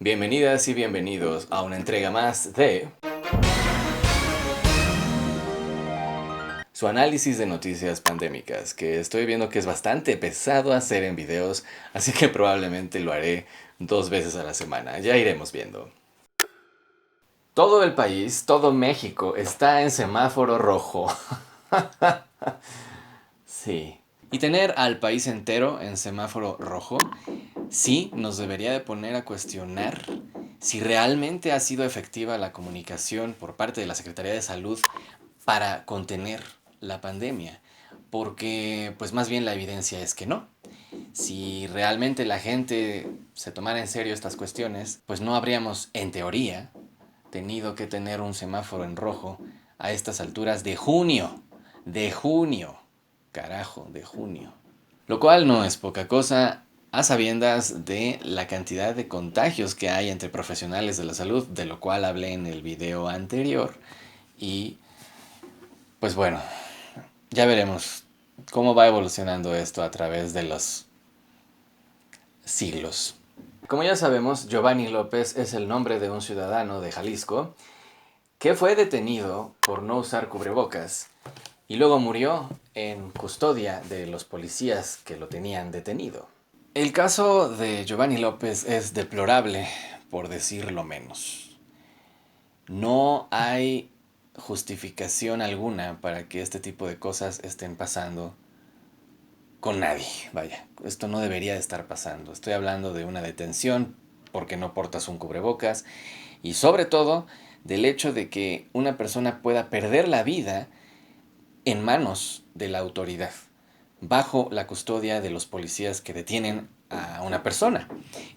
Bienvenidas y bienvenidos a una entrega más de su análisis de noticias pandémicas, que estoy viendo que es bastante pesado hacer en videos, así que probablemente lo haré 2 veces a la semana. Ya iremos viendo. Todo el país, todo México, está en semáforo rojo. Sí. Y tener al país entero en semáforo rojo sí nos debería de poner a cuestionar si realmente ha sido efectiva la comunicación por parte de la Secretaría de Salud para contener la pandemia, porque pues más bien la evidencia es que no. Si realmente la gente se tomara en serio estas cuestiones, pues no habríamos, en teoría, tenido que tener un semáforo en rojo a estas alturas de junio. De junio. Carajo, de junio. Lo cual no es poca cosa a sabiendas de la cantidad de contagios que hay entre profesionales de la salud, de lo cual hablé en el video anterior. Y pues bueno, ya veremos cómo va evolucionando esto a través de los siglos. Como ya sabemos, Giovanni López es el nombre de un ciudadano de Jalisco que fue detenido por no usar cubrebocas y luego murió en custodia de los policías que lo tenían detenido. El caso de Giovanni López es deplorable, por decirlo menos. No hay justificación alguna para que este tipo de cosas estén pasando con nadie. Vaya, esto no debería de estar pasando. Estoy hablando de una detención porque no portas un cubrebocas y sobre todo del hecho de que una persona pueda perder la vida en manos de la autoridad, bajo la custodia de los policías que detienen a una persona.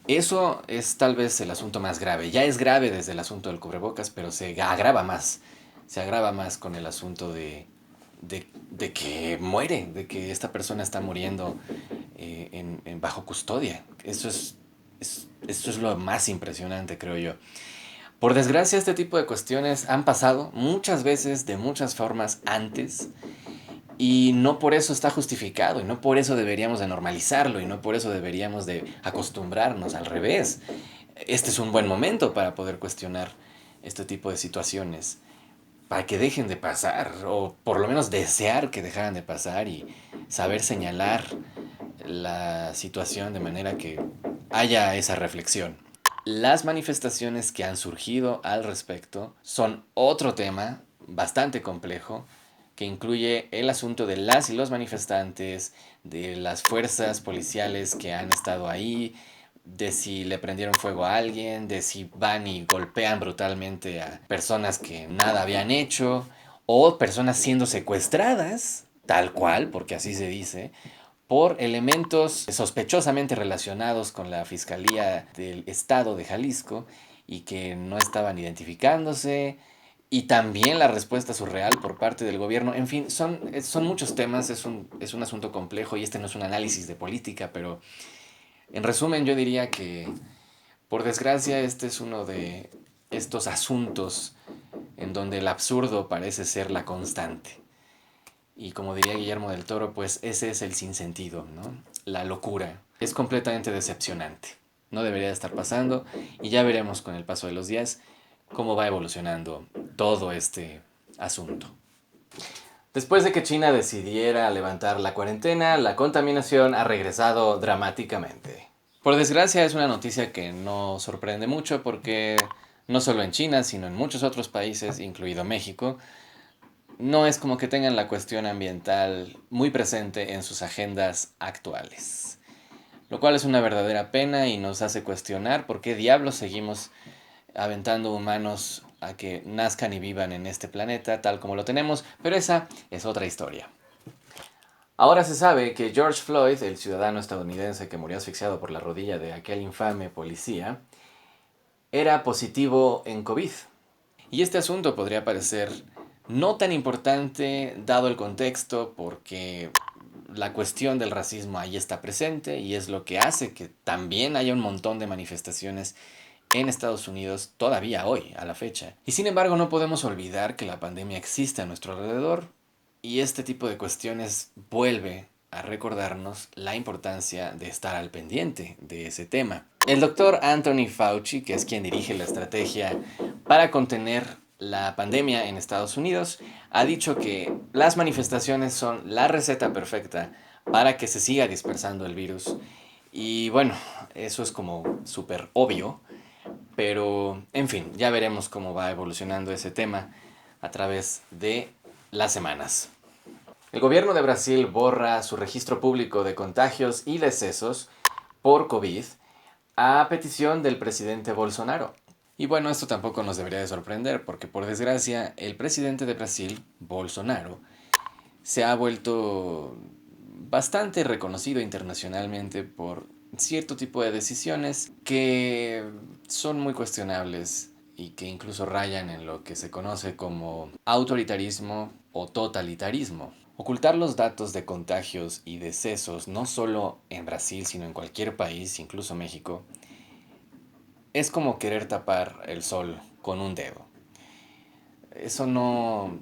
Eso es tal vez el asunto más grave. Ya es grave desde el asunto del cubrebocas, pero se agrava más. Se agrava más con el asunto de que muere, de que esta persona está muriendo bajo custodia. Eso es lo más impresionante, creo yo. Por desgracia, este tipo de cuestiones han pasado muchas veces, de muchas formas antes, y no por eso está justificado, y no por eso deberíamos de normalizarlo, y no por eso deberíamos de acostumbrarnos, al revés. Este es un buen momento para poder cuestionar este tipo de situaciones, para que dejen de pasar, o por lo menos desear que dejaran de pasar y saber señalar la situación de manera que haya esa reflexión. Las manifestaciones que han surgido al respecto son otro tema bastante complejo que incluye el asunto de las y los manifestantes, de las fuerzas policiales que han estado ahí, de si le prendieron fuego a alguien, de si van y golpean brutalmente a personas que nada habían hecho, o personas siendo secuestradas, tal cual, porque así se dice, por elementos sospechosamente relacionados con la Fiscalía del Estado de Jalisco y que no estaban identificándose, y también la respuesta surreal por parte del gobierno. En fin, son muchos temas, es un asunto complejo y este no es un análisis de política, pero en resumen yo diría que por desgracia este es uno de estos asuntos en donde el absurdo parece ser la constante. Y como diría Guillermo del Toro, pues ese es el sinsentido, ¿no? La locura. Es completamente decepcionante. No debería de estar pasando y ya veremos con el paso de los días cómo va evolucionando todo este asunto. Después de que China decidiera levantar la cuarentena, la contaminación ha regresado dramáticamente. Por desgracia es una noticia que no sorprende mucho porque no solo en China, sino en muchos otros países, incluido México, no es como que tengan la cuestión ambiental muy presente en sus agendas actuales. Lo cual es una verdadera pena y nos hace cuestionar por qué diablos seguimos aventando humanos a que nazcan y vivan en este planeta tal como lo tenemos, pero esa es otra historia. Ahora se sabe que George Floyd, el ciudadano estadounidense que murió asfixiado por la rodilla de aquel infame policía, era positivo en COVID. Y este asunto podría parecer no tan importante dado el contexto porque la cuestión del racismo ahí está presente y es lo que hace que también haya un montón de manifestaciones en Estados Unidos todavía hoy, a la fecha. Y sin embargo no podemos olvidar que la pandemia existe a nuestro alrededor y este tipo de cuestiones vuelve a recordarnos la importancia de estar al pendiente de ese tema. El doctor Anthony Fauci, que es quien dirige la estrategia para contener la pandemia en Estados Unidos, ha dicho que las manifestaciones son la receta perfecta para que se siga dispersando el virus. Y bueno, eso es como súper obvio, pero en fin, ya veremos cómo va evolucionando ese tema a través de las semanas. El gobierno de Brasil borra su registro público de contagios y decesos por COVID a petición del presidente Bolsonaro. Y bueno, esto tampoco nos debería de sorprender porque por desgracia el presidente de Brasil, Bolsonaro, se ha vuelto bastante reconocido internacionalmente por cierto tipo de decisiones que son muy cuestionables y que incluso rayan en lo que se conoce como autoritarismo o totalitarismo. Ocultar los datos de contagios y decesos, no solo en Brasil, sino en cualquier país, incluso México, es como querer tapar el sol con un dedo. Eso no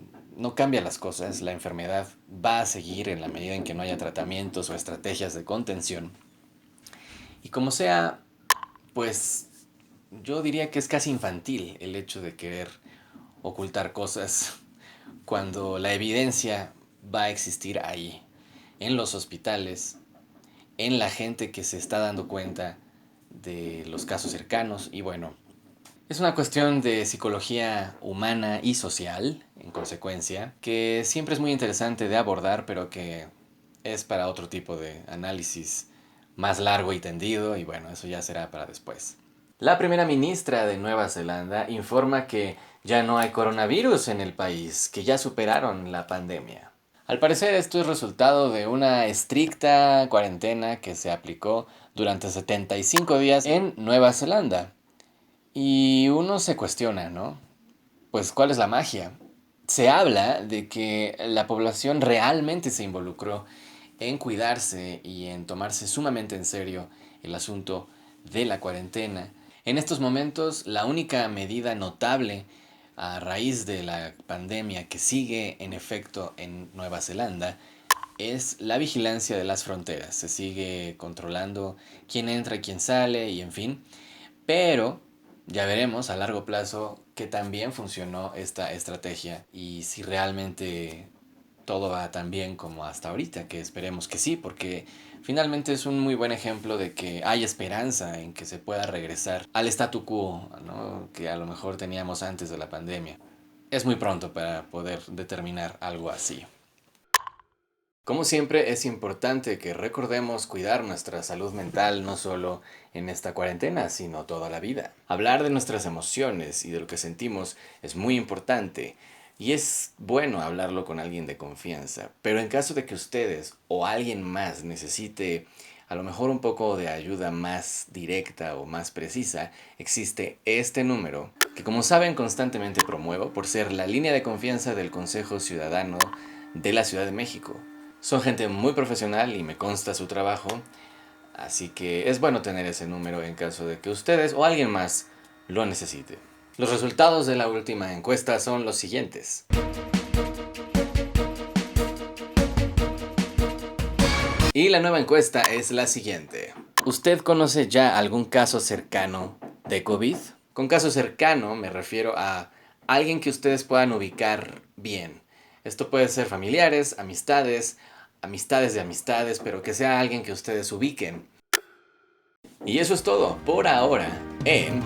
cambia las cosas, la enfermedad va a seguir en la medida en que no haya tratamientos o estrategias de contención. Y como sea, pues yo diría que es casi infantil el hecho de querer ocultar cosas cuando la evidencia va a existir ahí, en los hospitales, en la gente que se está dando cuenta de los casos cercanos y bueno, es una cuestión de psicología humana y social, en consecuencia, que siempre es muy interesante de abordar, pero que es para otro tipo de análisis más largo y tendido, y bueno, eso ya será para después. La primera ministra de Nueva Zelanda informa que ya no hay coronavirus en el país, que ya superaron la pandemia. Al parecer esto es resultado de una estricta cuarentena que se aplicó durante 75 días en Nueva Zelanda. Y uno se cuestiona, ¿no? Pues, ¿cuál es la magia? Se habla de que la población realmente se involucró en cuidarse y en tomarse sumamente en serio el asunto de la cuarentena. En estos momentos, la única medida notable a raíz de la pandemia que sigue en efecto en Nueva Zelanda es la vigilancia de las fronteras. Se sigue controlando quién entra y quién sale y en fin. Pero ya veremos a largo plazo que también funcionó esta estrategia y si realmente todo va tan bien como hasta ahorita, que esperemos que sí, porque finalmente es un muy buen ejemplo de que hay esperanza en que se pueda regresar al statu quo, ¿no? Que a lo mejor teníamos antes de la pandemia. Es muy pronto para poder determinar algo así. Como siempre, es importante que recordemos cuidar nuestra salud mental no solo en esta cuarentena, sino toda la vida. Hablar de nuestras emociones y de lo que sentimos es muy importante y es bueno hablarlo con alguien de confianza, pero en caso de que ustedes o alguien más necesite a lo mejor un poco de ayuda más directa o más precisa, existe este número que como saben constantemente promuevo por ser la línea de confianza del Consejo Ciudadano de la Ciudad de México. Son gente muy profesional y me consta su trabajo, así que es bueno tener ese número en caso de que ustedes o alguien más lo necesite. Los resultados de la última encuesta son los siguientes. Y la nueva encuesta es la siguiente. ¿Usted conoce ya algún caso cercano de COVID? Con caso cercano me refiero a alguien que ustedes puedan ubicar bien. Esto puede ser familiares, amistades, amistades de amistades, pero que sea alguien que ustedes ubiquen. Y eso es todo por ahora en...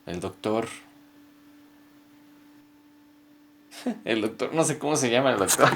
El doctor... El doctor... No sé cómo se llama el doctor.